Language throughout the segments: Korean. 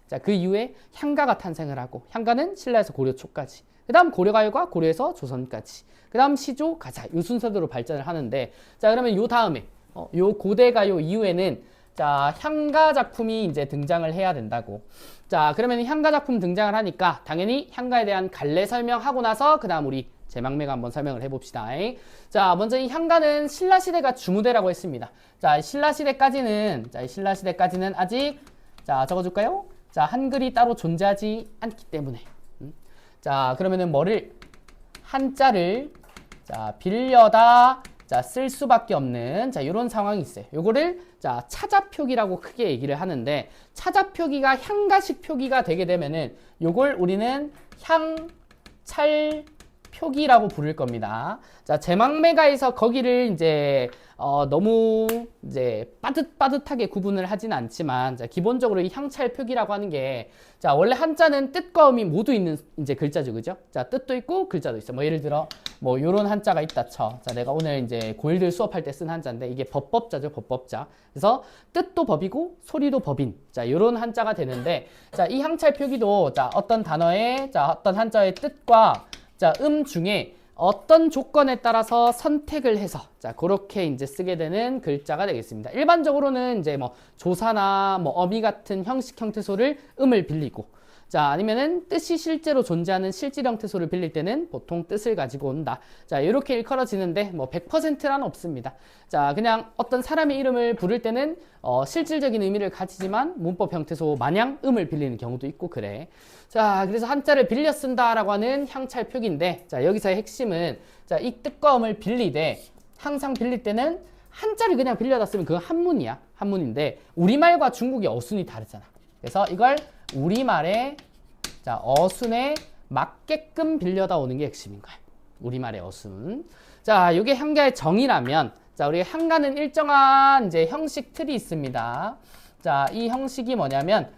자, 그 이후에 향가가 탄생을 하고, 향가는 신라에서 고려 초까지, 그 다음 고려가요가 고려에서 조선까지, 그 다음 시조, 가자, 이 순서대로 발전을 하는데, 자, 그러면 요 다음에 요 고대가요 이후에는 자, 향가 작품이 이제 등장을 해야 된다고. 자, 그러면 향가 작품 등장을 하니까 당연히 향가에 대한 갈래 설명하고 나서 그 다음 우리 제망매가 한번 설명을 해봅시다. 자, 먼저 이 향가는 신라시대가 주무대라고 했습니다. 자, 신라시대까지는 아직, 자, 적어줄까요? 자, 한글이 따로 존재하지 않기 때문에. 자, 그러면은 뭐를, 한자를, 자, 빌려다, 자, 쓸 수밖에 없는, 자, 이런 상황이 있어요. 요거를, 자, 차자표기라고 크게 얘기를 하는데, 차자표기가 향가식 표기가 되게 되면은, 요걸 우리는 향찰표기라고 부를 겁니다. 자, 제망매가에서 거기를 이제, 너무 이제 빠듯빠듯하게 구분을 하진 않지만, 자, 기본적으로 이 향찰표기라고 하는 게, 자, 원래 한자는 뜻과 음이 모두 있는 이제 글자죠, 그죠? 자, 뜻도 있고 글자도 있어. 뭐 예를 들어, 뭐 요런 한자가 있다 쳐. 자, 내가 오늘 이제 고1들 수업할 때 쓴 한자인데 이게 법법자죠, 법법자. 그래서 뜻도 법이고 소리도 법인. 자, 요런 한자가 되는데, 자, 이 향찰표기도 자, 어떤 단어의, 자, 어떤 한자의 뜻과 자, 중에 어떤 조건에 따라서 선택을 해서 자, 그렇게 이제 쓰게 되는 글자가 되겠습니다. 일반적으로는 이제 뭐 조사나 뭐 어미 같은 형식 형태소를 음을 빌리고, 자, 아니면은 뜻이 실제로 존재하는 실질 형태소를 빌릴 때는 보통 뜻을 가지고 온다. 자, 이렇게 일컬어지는데 뭐 100%란 없습니다. 자, 그냥 어떤 사람의 이름을 부를 때는 실질적인 의미를 가지지만 문법 형태소 마냥 음을 빌리는 경우도 있고 그래. 자, 그래서 한자를 빌려 쓴다라고 하는 향찰 표기인데, 자, 여기서의 핵심은 자, 이 뜻과 음을 빌리되 항상 빌릴 때는 한자를 그냥 빌려다 쓰면 그건 한문이야. 한문인데 우리말과 중국의 어순이 다르잖아. 그래서 이걸 우리말의 자, 어순에 맞게끔 빌려다 오는 게 핵심인 거야. 우리말의 어순. 자, 이게 향가의 정의라면, 자, 우리가 향가는 일정한 이제 형식 틀이 있습니다. 자, 이 형식이 뭐냐면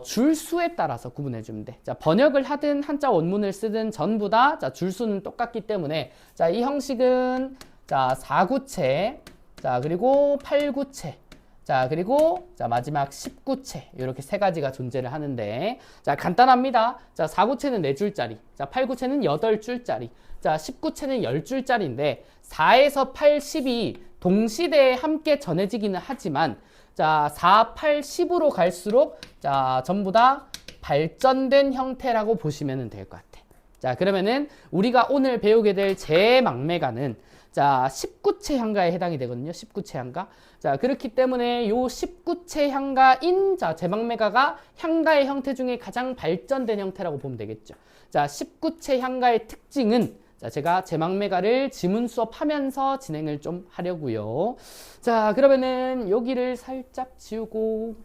줄수에 따라서 구분해 주면 돼. 자, 번역을 하든 한자 원문을 쓰든 전부 다 자, 줄수는 똑같기 때문에 자, 이 형식은 자, 4구체, 자, 그리고 8구체, 자, 그리고 자, 마지막 19채 이렇게 세 가지가 존재를 하는데, 자, 간단합니다. 자, 4구체는 4줄짜리, 자, 8구체는 8줄짜리, 자, 19채는 10줄짜리인데 4에서 8, 10이 동시대에 함께 전해지기는 하지만, 자, 4, 8, 10으로 갈수록 자, 전부 다 발전된 형태라고 보시면 될 것 같아. 자, 그러면은 우리가 오늘 배우게 될 제망매가는 자, 19채 향가에 해당이 되거든요. 19채 향가. 자, 그렇기 때문에 요 19채 향가인 자, 제망매가가 향가의 형태 중에 가장 발전된 형태라고 보면 되겠죠. 자, 19채 향가의 특징은 자, 제가 제망매가를 지문 수업하면서 진행을 좀 하려고요. 자, 그러면은 여기를 살짝 지우고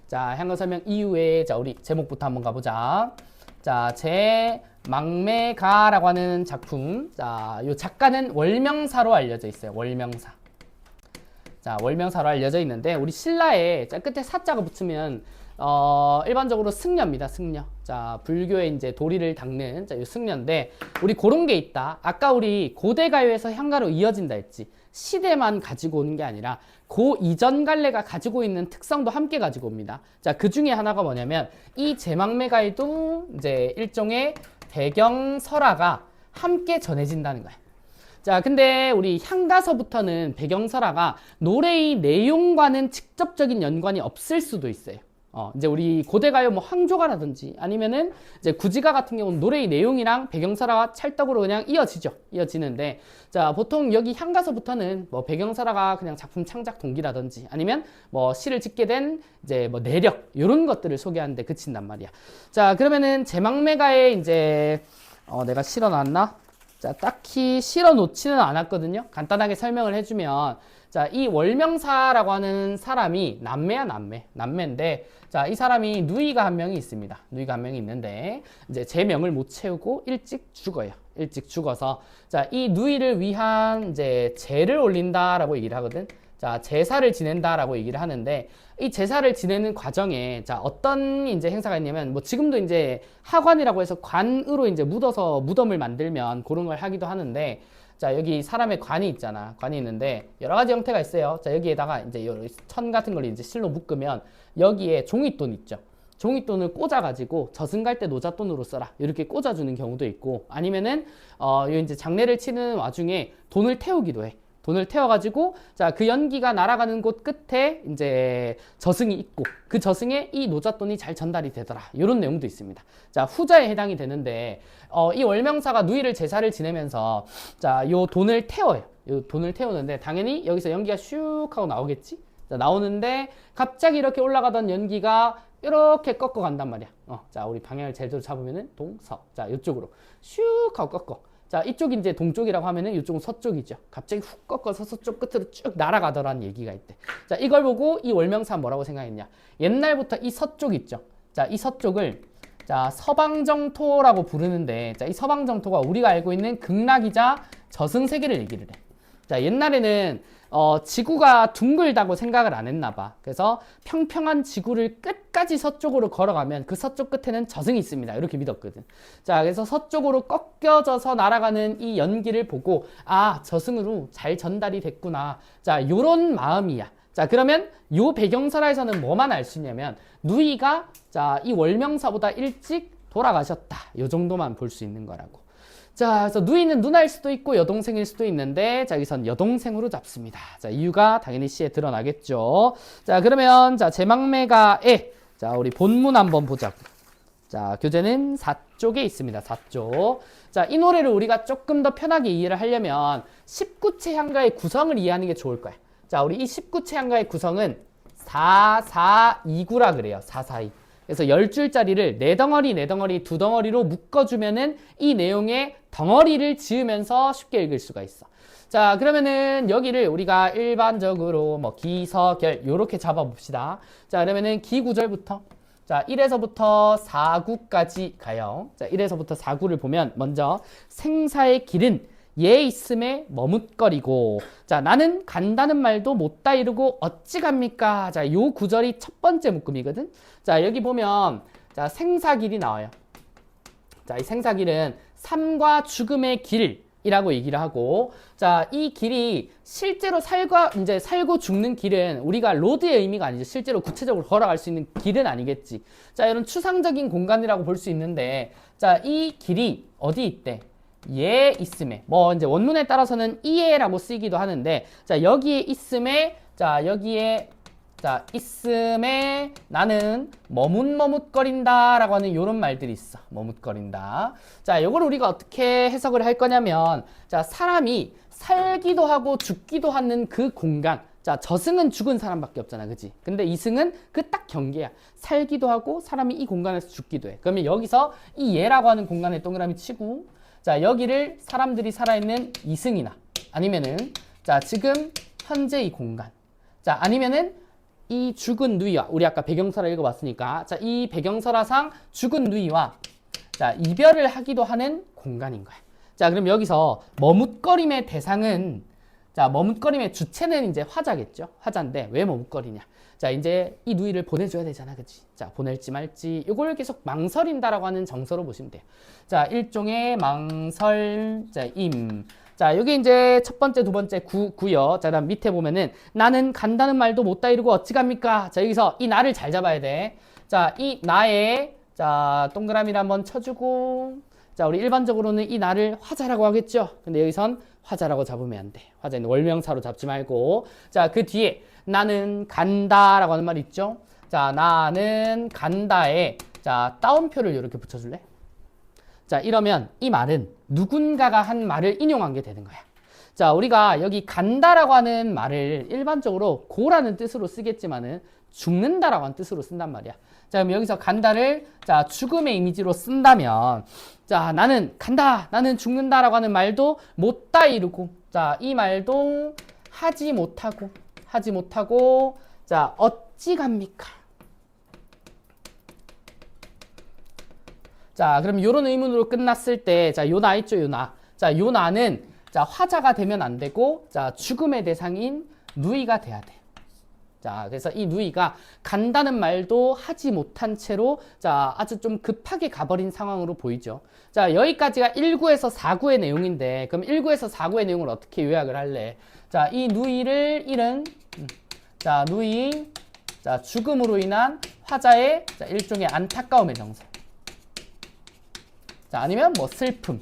자, 향가 설명 이후에 자, 우리 제목부터 한번 가보자. 자, 제망매가라고 하는 작품. 자, 요 작가는 월명사로 알려져 있어요. 월명사. 자, 월명사로 알려져 있는데 우리 신라에 자, 끝에 사자가 붙으면 일반적으로 승려입니다. 승려. 자, 불교의 이제 도리를 닦는 자, 요 승려인데 우리 그런 게 있다. 아까 우리 고대가요에서 향가로 이어진다 했지. 시대만 가지고 오는 게 아니라 고 이전 갈래가 가지고 있는 특성도 함께 가지고 옵니다. 자, 그 중에 하나가 뭐냐면 이 제망매가에도 이제 일종의 배경설화가 함께 전해진다는 거야. 자, 근데 우리 향가서부터는 배경설화가 노래의 내용과는 직접적인 연관이 없을 수도 있어요. 이제 우리 고대가요 뭐 항조가라든지 아니면은 이제 구지가 같은 경우는 노래의 내용이랑 배경설화가 찰떡으로 그냥 이어지는데, 자, 보통 여기 향가서부터는 뭐 배경설화가 그냥 작품 창작 동기라든지 아니면 뭐 시를 짓게 된 이제 뭐 내력 이런 것들을 소개하는데 그친단 말이야. 자, 그러면은 제망매가에 이제 내가 실어놨나? 자, 딱히 실어 놓지는 않았거든요. 간단하게 설명을 해주면, 자, 이 월명사라고 하는 사람이 남매야, 남매인데, 자, 이 사람이 누이가 한 명이 있습니다. 누이가 한 명이 있는데, 이제 제 명을 못 채우고 일찍 죽어요. 일찍 죽어서, 자, 이 누이를 위한 이제 제를 올린다라고 얘기를 하거든. 자, 제사를 지낸다라고 얘기를 하는데, 이 제사를 지내는 과정에 자, 어떤 이제 행사가 있냐면 뭐 지금도 이제 하관이라고 해서 관으로 이제 묻어서 무덤을 만들면 그런 걸 하기도 하는데, 자, 여기 사람의 관이 있잖아. 관이 있는데 여러 가지 형태가 있어요. 자, 여기에다가 이제 천 같은 걸 이제 실로 묶으면 여기에 종이돈 있죠. 종이돈을 꽂아가지고 저승 갈 때 노잣돈으로 써라. 이렇게 꽂아주는 경우도 있고 아니면은 이제 장례를 치는 와중에 돈을 태우기도 해. 돈을 태워가지고 자, 그 연기가 날아가는 곳 끝에 이제 저승이 있고 그 저승에 이 노잣돈이 잘 전달이 되더라. 이런 내용도 있습니다. 자, 후자에 해당이 되는데 이 월명사가 누이를 제사를 지내면서 자, 요 돈을 태워요. 요 돈을 태우는데 당연히 여기서 연기가 슉 하고 나오겠지? 자, 나오는데 갑자기 이렇게 올라가던 연기가 이렇게 꺾어 간단 말이야. 자, 우리 방향을 제대로 잡으면은 동서. 자, 이쪽으로 슉 하고 꺾어. 자, 이쪽이 이제 동쪽이라고 하면은 이쪽은 서쪽이죠. 갑자기 훅 꺾어서 서쪽 끝으로 쭉 날아가더라는 얘기가 있대. 자, 이걸 보고 이 월명사 뭐라고 생각했냐? 옛날부터 이 서쪽 있죠. 자, 이 서쪽을 자, 서방정토라고 부르는데 자, 이 서방정토가 우리가 알고 있는 극락이자 저승세계를 얘기를 해. 자, 옛날에는 지구가 둥글다고 생각을 안 했나 봐. 그래서 평평한 지구를 끝까지 서쪽으로 걸어가면 그 서쪽 끝에는 저승이 있습니다. 이렇게 믿었거든. 자, 그래서 서쪽으로 꺾여져서 날아가는 이 연기를 보고 아, 저승으로 잘 전달이 됐구나. 자, 요런 마음이야. 자, 그러면 요 배경설화에서는 뭐만 알 수 있냐면 누이가 자, 이 월명사보다 일찍 돌아가셨다. 요 정도만 볼 수 있는 거라고. 자, 그래서 누이는 누나일 수도 있고 여동생일 수도 있는데 자, 여기선 여동생으로 잡습니다. 자, 이유가 당연히 시에 드러나겠죠. 자, 그러면 자, 제망매가에 자, 우리 본문 한번 보자고. 자, 교재는 4쪽에 있습니다. 4쪽. 자, 이 노래를 우리가 조금 더 편하게 이해를 하려면 19채 향가의 구성을 이해하는 게 좋을 거야. 자, 우리 이 19채 향가의 구성은 4, 4, 2, 9라 그래요. 4, 4, 2. 그래서 10줄짜리를 4덩어리, 4덩어리, 2덩어리로 묶어주면은 이 내용의 덩어리를 지으면서 쉽게 읽을 수가 있어. 자, 그러면은 여기를 우리가 일반적으로 뭐 기서결 요렇게 잡아봅시다. 자, 그러면은 기구절부터 자, 1에서부터 4구까지 가요. 자, 1에서부터 4구를 보면 먼저 생사의 길은 얘 있음에 머뭇거리고 자, 나는 간다는 말도 못다 이루고 어찌 갑니까? 자, 요 구절이 첫 번째 묶음이거든. 자, 여기 보면 자, 생사길이 나와요. 자, 이 생사길은 삶과 죽음의 길이라고 얘기를 하고 자, 이 길이 실제로 살고 죽는 길은 우리가 로드의 의미가 아니죠. 실제로 구체적으로 걸어갈 수 있는 길은 아니겠지. 자, 이런 추상적인 공간이라고 볼 수 있는데 자, 이 길이 어디 있대? 예 있음에 뭐 이제 원문에 따라서는 이에라고 쓰기도 하는데 자, 여기에 있음에 자, 여기에 자, 있음에 나는 머뭇머뭇거린다 라고 하는 요런 말들이 있어. 머뭇거린다. 자, 요걸 우리가 어떻게 해석을 할 거냐면 자, 사람이 살기도 하고 죽기도 하는 그 공간. 자, 저승은 죽은 사람밖에 없잖아. 그치? 근데 이승은 그 딱 경계야. 살기도 하고 사람이 이 공간에서 죽기도 해. 그러면 여기서 이 예라고 하는 공간에 동그라미 치고 자, 여기를 사람들이 살아있는 이승이나 아니면은 자, 지금 현재 이 공간 자, 아니면은 이 죽은 누이와 우리 아까 배경설화 읽어봤으니까 자, 이 배경설화상 죽은 누이와 자, 이별을 하기도 하는 공간인 거야. 자, 그럼 여기서 머뭇거림의 대상은 자, 머뭇거림의 주체는 이제 화자겠죠. 화자인데 왜 머뭇거리냐? 자, 이제 이 누이를 보내줘야 되잖아, 그치? 자, 보낼지 말지 이걸 계속 망설인다라고 하는 정서로 보시면 돼요. 자, 일종의 망설, 자, 임. 자, 여기 이제 첫 번째, 두 번째 구요. 자, 다음 밑에 보면은 나는 간다는 말도 못다 이루고 어찌 갑니까? 자, 여기서 이 나를 잘 잡아야 돼. 자, 이 나에 자, 동그라미를 한번 쳐주고 자, 우리 일반적으로는 이 나를 화자라고 하겠죠. 근데 여기선 화자라고 잡으면 안 돼. 화자는 월명사로 잡지 말고 자, 그 뒤에 나는 간다라고 하는 말 있죠. 자, 나는 간다에 자, 따옴표를 이렇게 붙여줄래? 자, 이러면 이 말은 누군가가 한 말을 인용한 게 되는 거야. 자, 우리가 여기 간다라고 하는 말을 일반적으로 고라는 뜻으로 쓰겠지만은 죽는다라고 하는 뜻으로 쓴단 말이야. 자, 그럼 여기서 간다를 자, 죽음의 이미지로 쓴다면 자, 나는 간다, 나는 죽는다라고 하는 말도 못다 이루고 자, 이 말도 하지 못하고 자, 어찌 갑니까? 자, 그럼 요런 의문으로 끝났을 때 자, 요 나 있죠, 요 나. 자, 요 나는 자, 화자가 되면 안 되고 자, 죽음의 대상인 누이가 돼야 돼. 자, 그래서 이 누이가 간다는 말도 하지 못한 채로 자, 아주 좀 급하게 가버린 상황으로 보이죠. 자, 여기까지가 1구에서 4구의 내용인데 그럼 1구에서 4구의 내용을 어떻게 요약을 할래? 자, 이 누이를 잃은 자, 누이 자, 죽음으로 인한 화자의 자, 일종의 안타까움의 정서. 자, 아니면 뭐 슬픔.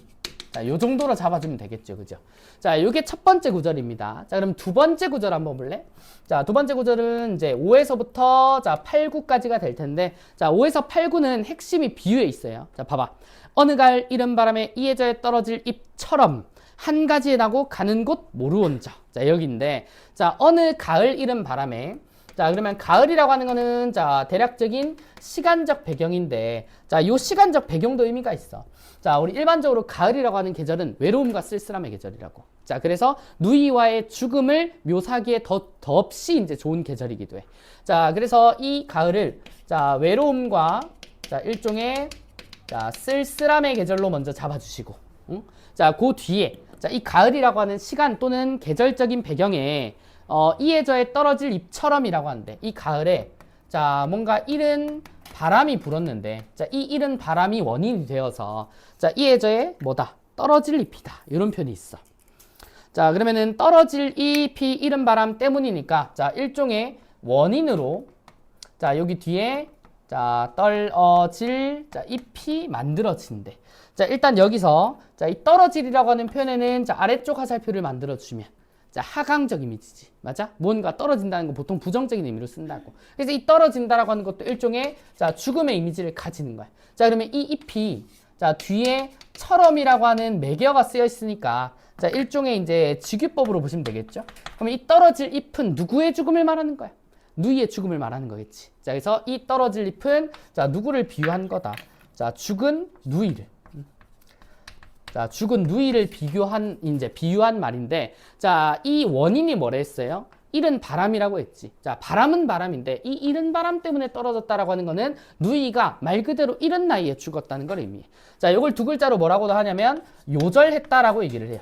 자, 요 정도로 잡아주면 되겠죠. 그죠? 자, 요게 첫 번째 구절입니다. 자, 그럼 두 번째 구절 한번 볼래? 자, 두 번째 구절은 이제 5에서부터 자, 8, 9까지가 될 텐데 자, 5에서 8, 9는 핵심이 비유에 있어요. 자, 봐봐. 어느 가을 이른 바람에 이해저에 떨어질 잎처럼 한 가지에 나고 가는 곳 모르온저. 자, 여기인데 자, 어느 가을 이른 바람에 자, 그러면 가을이라고 하는 거는 자, 대략적인 시간적 배경인데 자, 요 시간적 배경도 의미가 있어. 자, 우리 일반적으로 가을이라고 하는 계절은 외로움과 쓸쓸함의 계절이라고. 자, 그래서 누이와의 죽음을 묘사하기에 더없이 이제 좋은 계절이기도 해. 자, 그래서 이 가을을 자, 외로움과 자, 일종의 자, 쓸쓸함의 계절로 먼저 잡아주시고, 응? 자, 그 뒤에 자, 이 가을이라고 하는 시간 또는 계절적인 배경에 이해저에 떨어질 잎처럼이라고 하는데 이 가을에 자, 뭔가 이른 바람이 불었는데 자, 이 이른 바람이 원인이 되어서 자, 이해저에 뭐다? 떨어질 잎이다. 이런 표현이 있어. 자, 그러면은 떨어질 잎이 이른 바람 때문이니까 자, 일종의 원인으로 자, 여기 뒤에 자, 떨어질 자, 잎이 만들어진대. 자, 일단 여기서 자, 이 떨어질이라고 하는 표현에는 자, 아래쪽 화살표를 만들어 주면 자, 하강적 이미지지. 맞아? 뭔가 떨어진다는 거 보통 부정적인 의미로 쓴다고. 그래서 이 떨어진다라고 하는 것도 일종의 자, 죽음의 이미지를 가지는 거야. 자, 그러면 이 잎이 자, 뒤에 처럼이라고 하는 매개어가 쓰여 있으니까 자, 일종의 이제 직유법으로 보시면 되겠죠. 그러면 이 떨어질 잎은 누구의 죽음을 말하는 거야? 누이의 죽음을 말하는 거겠지. 자, 그래서 이 떨어질 잎은 자, 누구를 비유한 거다. 자, 죽은 누이를. 자, 죽은 누이를 비유한 말인데, 자, 이 원인이 뭐라 했어요? 이른 바람이라고 했지. 자, 바람은 바람인데, 이 이른 바람 때문에 떨어졌다라고 하는 거는 누이가 말 그대로 이른 나이에 죽었다는 걸 의미해. 자, 이걸 두 글자로 뭐라고도 하냐면, 요절했다라고 얘기를 해요.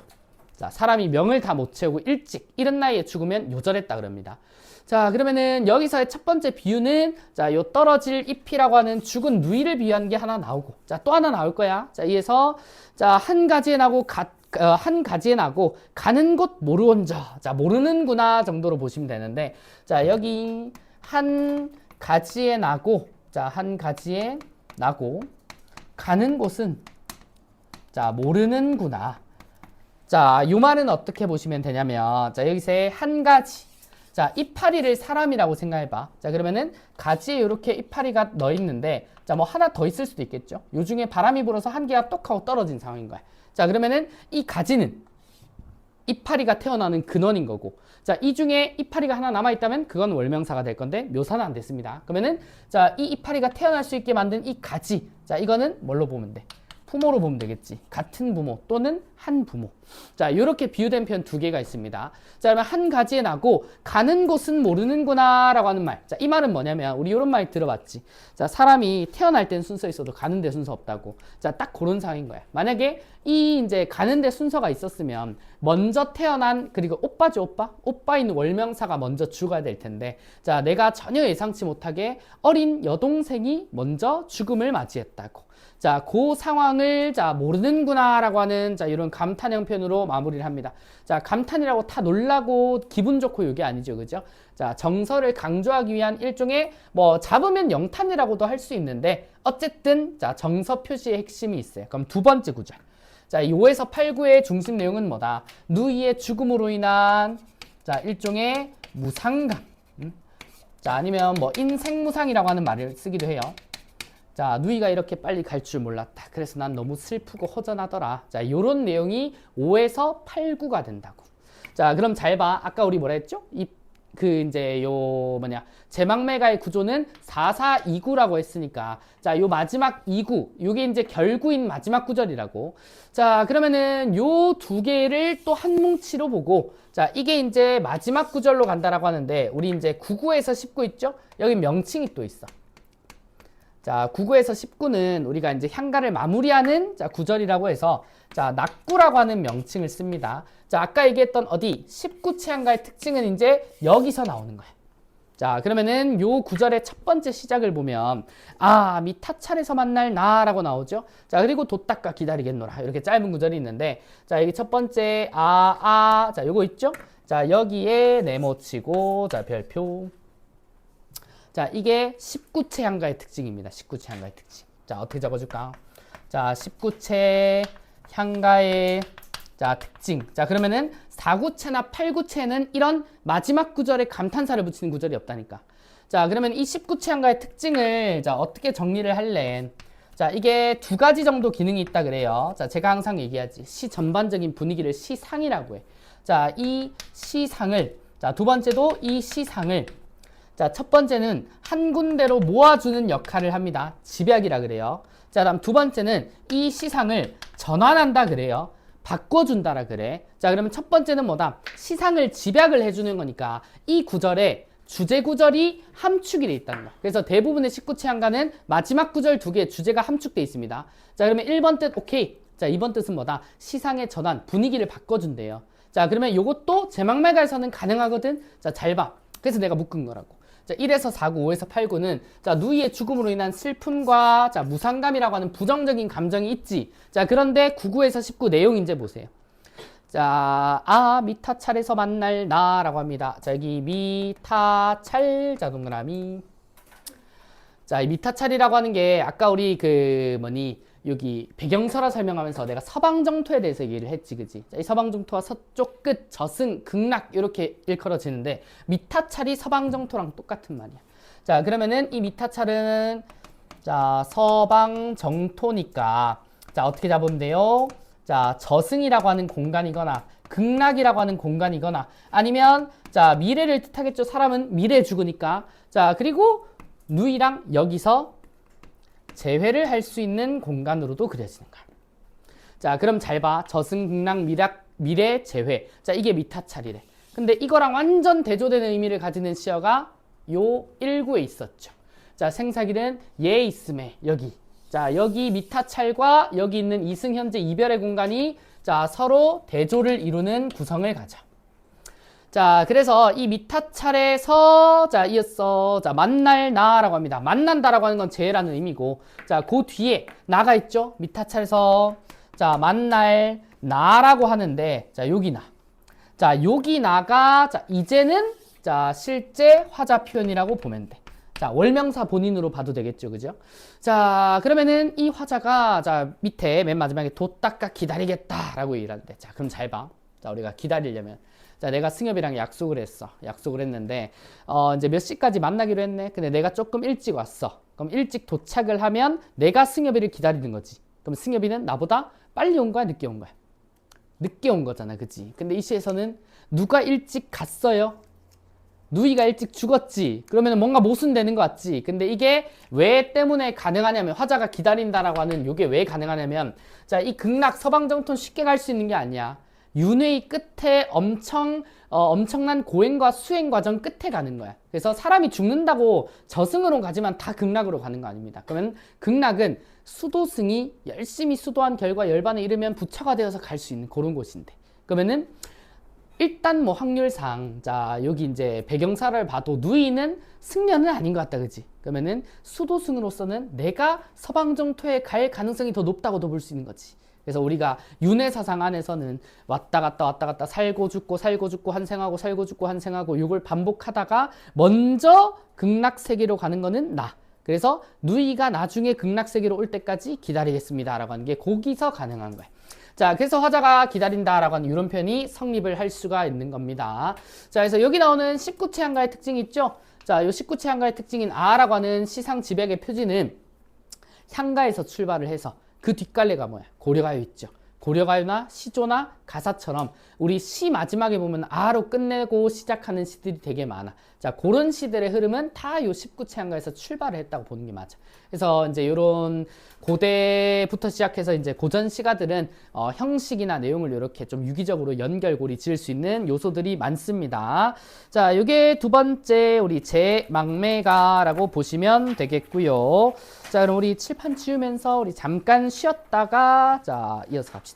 자, 사람이 명을 다 못 채우고 일찍 이른 나이에 죽으면 요절했다 그럽니다. 자, 그러면은 여기서의 첫 번째 비유는 자, 요 떨어질 잎이라고 하는 죽은 누이를 비유한 게 하나 나오고 자, 또 하나 나올 거야. 자, 이에서 자, 한 가지에 나고 가는 곳 모르온저. 자, 모르는구나 정도로 보시면 되는데 자, 여기 한 가지에 나고 자, 한 가지에 나고 가는 곳은 자, 모르는구나. 자, 요 말은 어떻게 보시면 되냐면 자, 여기서 한 가지 자, 이파리를 사람이라고 생각해봐. 자, 그러면은 가지에 이렇게 이파리가 넣어 있는데, 자, 뭐 하나 더 있을 수도 있겠죠. 요 중에 바람이 불어서 한 개가 똑 하고 떨어진 상황인 거야. 자, 그러면은 이 가지는 이파리가 태어나는 근원인 거고, 자, 이 중에 이파리가 하나 남아 있다면 그건 월명사가 될 건데 묘사는 안 됐습니다. 그러면은 자, 이 이파리가 태어날 수 있게 만든 이 가지, 자, 이거는 뭘로 보면 돼? 부모로 보면 되겠지. 같은 부모 또는 한 부모. 자, 이렇게 비유된 표현 두 개가 있습니다. 자, 그러면 한 가지에 나고 가는 곳은 모르는구나 라고 하는 말. 자, 이 말은 뭐냐면 우리 이런 말 들어봤지. 자, 사람이 태어날 땐 순서 있어도 가는 데 순서 없다고. 자, 딱 그런 상황인 거야. 만약에 이 이제 가는 데 순서가 있었으면 먼저 태어난 그리고 오빠죠, 오빠. 오빠인 월명사가 먼저 죽어야 될 텐데 자, 내가 전혀 예상치 못하게 어린 여동생이 먼저 죽음을 맞이했다고. 자, 그 상황을 자, 모르는구나 라고 하는 자, 이런 감탄형 표현으로 마무리를 합니다. 자, 감탄이라고 다 놀라고 기분 좋고 이게 아니죠. 그죠? 자, 정서를 강조하기 위한 일종의 뭐 잡으면 영탄이라고도 할 수 있는데 어쨌든 자, 정서 표시의 핵심이 있어요. 그럼 두 번째 구절. 자, 이 5에서 8, 9의 중심 내용은 뭐다? 누이의 죽음으로 인한 자, 일종의 무상감. 자, 아니면 뭐 인생무상이라고 하는 말을 쓰기도 해요. 자, 누이가 이렇게 빨리 갈 줄 몰랐다. 그래서 난 너무 슬프고 허전하더라. 자, 요런 내용이 5에서 8, 9가 된다고. 자, 그럼 잘 봐. 아까 우리 뭐라 했죠? 제막매가의 구조는 4, 4, 2, 9라고 했으니까. 자, 요 마지막 2, 9. 요게 이제 결구인 마지막 구절이라고. 자, 그러면은 요 두 개를 또 한 뭉치로 보고. 자, 이게 이제 마지막 구절로 간다라고 하는데, 우리 이제 9, 9에서 19 있죠? 여기 명칭이 또 있어. 자, 9구에서 19는 우리가 이제 향가를 마무리하는 자, 구절이라고 해서 자, 낙구라고 하는 명칭을 씁니다. 자, 아까 얘기했던 어디 19채 향가의 특징은 이제 여기서 나오는 거야. 자, 그러면은 요 구절의 첫 번째 시작을 보면 미타찰에서 만날 나라고 나오죠. 자, 그리고 돛닦아 기다리겠노라. 이렇게 짧은 구절이 있는데, 자, 여기 첫 번째 자, 요거 있죠? 자, 여기에 네모치고, 자, 별표. 자, 이게 19채 향가의 특징입니다. 19채 향가의 특징. 자, 어떻게 적어줄까? 자, 19채 향가의 자, 특징. 자, 그러면은 4구체나 8구체는 이런 마지막 구절에 감탄사를 붙이는 구절이 없다니까. 자, 그러면 이 19채 향가의 특징을 자, 어떻게 정리를 할래? 자, 이게 두 가지 정도 기능이 있다 그래요. 자, 제가 항상 얘기하지. 시 전반적인 분위기를 시상이라고 해. 자, 이 시상을 자, 두 번째도 이 시상을 자, 첫 번째는 한 군데로 모아주는 역할을 합니다. 집약이라 그래요. 자, 다음 두 번째는 이 시상을 전환한다 그래요. 바꿔준다라 그래. 자, 그러면 첫 번째는 뭐다? 시상을 집약을 해주는 거니까 이 구절에 주제 구절이 함축이 돼 있다는 거야. 그래서 대부분의 19채 향가는 마지막 구절 두 개 주제가 함축돼 있습니다. 자, 그러면 1번 뜻 오케이. 자, 2번 뜻은 뭐다? 시상의 전환, 분위기를 바꿔준대요. 자, 그러면 이것도 제막매가에서는 가능하거든. 자, 잘 봐. 그래서 내가 묶은 거라고. 자, 1에서 4구, 5에서 8구는 자, 누이의 죽음으로 인한 슬픔과 자, 무상감이라고 하는 부정적인 감정이 있지. 자, 그런데 9구에서 19 내용 이제 보세요. 자, 미타찰에서 만날 나라고 합니다. 자, 여기 미타찰, 자, 동그라미. 자, 이 미타찰이라고 하는 게 아까 우리 여기 배경설화 설명하면서 내가 서방정토에 대해서 얘기를 했지, 그지? 자, 이 서방정토와 서쪽 끝, 저승, 극락 이렇게 일컬어지는데 미타찰이 서방정토랑 똑같은 말이야. 자, 그러면은 이 미타찰은 자, 서방정토니까 자, 어떻게 잡으면 돼요? 자, 저승이라고 하는 공간이거나 극락이라고 하는 공간이거나 아니면 자, 미래를 뜻하겠죠. 사람은 미래에 죽으니까. 자, 그리고 누이랑 여기서 재회를 할 수 있는 공간으로도 그려지는 거야. 자, 그럼 잘 봐. 저승, 극락, 미래, 재회. 자, 이게 미타찰이래. 근데 이거랑 완전 대조되는 의미를 가지는 시어가 요 1구에 있었죠. 자, 생사길은 얘 있음에 여기. 자, 여기 미타찰과 여기 있는 이승, 현재, 이별의 공간이 자, 서로 대조를 이루는 구성을 가져. 자, 그래서 이 미타찰에서 자, 이었어. 자, 만날 나라고 합니다. 만난다라고 하는 건 재라는 의미고. 자, 그 뒤에 나가 있죠. 미타찰에서 자, 만날 나라고 하는데 자, 여기 나. 자, 여기 나가 자, 이제는 자, 실제 화자 표현이라고 보면 돼. 자, 월명사 본인으로 봐도 되겠죠. 그죠? 자, 그러면은 이 화자가 자, 밑에 맨 마지막에 돛닦아 기다리겠다라고 얘기를 하는데. 자, 그럼 잘 봐. 자, 우리가 기다리려면 자, 내가 승엽이랑 약속을 했어. 약속을 했는데 이제 몇 시까지 만나기로 했네. 근데 내가 조금 일찍 왔어. 그럼 일찍 도착을 하면 내가 승엽이를 기다리는 거지. 그럼 승엽이는 나보다 빨리 온 거야, 늦게 온 거야? 늦게 온 거잖아, 그치? 근데 이 시에서는 누가 일찍 갔어요? 누이가 일찍 죽었지. 그러면 뭔가 모순되는 것 같지. 근데 이게 왜 때문에 가능하냐면 화자가 기다린다라고 하는 이게 왜 가능하냐면 자, 이 극락 서방정토는 쉽게 갈 수 있는 게 아니야. 윤회의 끝에 엄청난 고행과 수행 과정 끝에 가는 거야. 그래서 사람이 죽는다고 저승으로 가지만 다 극락으로 가는 거 아닙니다. 그러면 극락은 수도승이 열심히 수도한 결과 열반에 이르면 부처가 되어서 갈 수 있는 그런 곳인데. 그러면은 일단 뭐 확률상 자, 여기 이제 배경사를 봐도 누이는 승려는 아닌 것 같다, 그지? 그러면은 수도승으로서는 내가 서방정토에 갈 가능성이 더 높다고도 볼 수 있는 거지. 그래서 우리가 윤회사상 안에서는 왔다 갔다 살고 죽고 환생하고 살고 죽고 환생하고 이걸 반복하다가 먼저 극락세계로 가는 거는 나. 그래서 누이가 나중에 극락세계로 올 때까지 기다리겠습니다 라고 하는 게 거기서 가능한 거야. 자, 그래서 화자가 기다린다 라고 하는 이런 표현이 성립을 할 수가 있는 겁니다. 자, 그래서 여기 나오는 19채 향가의 특징이 있죠. 자, 이 19채 향가의 특징인 아라고 하는 시상 집약의 표지는 향가에서 출발을 해서 그 뒷갈래가 뭐야? 고려가요 있죠. 고려가요나 시조나 가사처럼 우리 시 마지막에 보면 아로 끝내고 시작하는 시들이 되게 많아. 자, 그런 시들의 흐름은 다 요 19채 향가에서 출발을 했다고 보는 게 맞아. 그래서 이제 요런 고대부터 시작해서 이제 고전 시가들은 형식이나 내용을 이렇게 좀 유기적으로 연결고리 지을 수 있는 요소들이 많습니다. 자, 요게 두 번째 우리 제막매가라고 보시면 되겠고요. 자, 그럼 우리 칠판 지우면서 우리 잠깐 쉬었다가 자, 이어서 갑시다.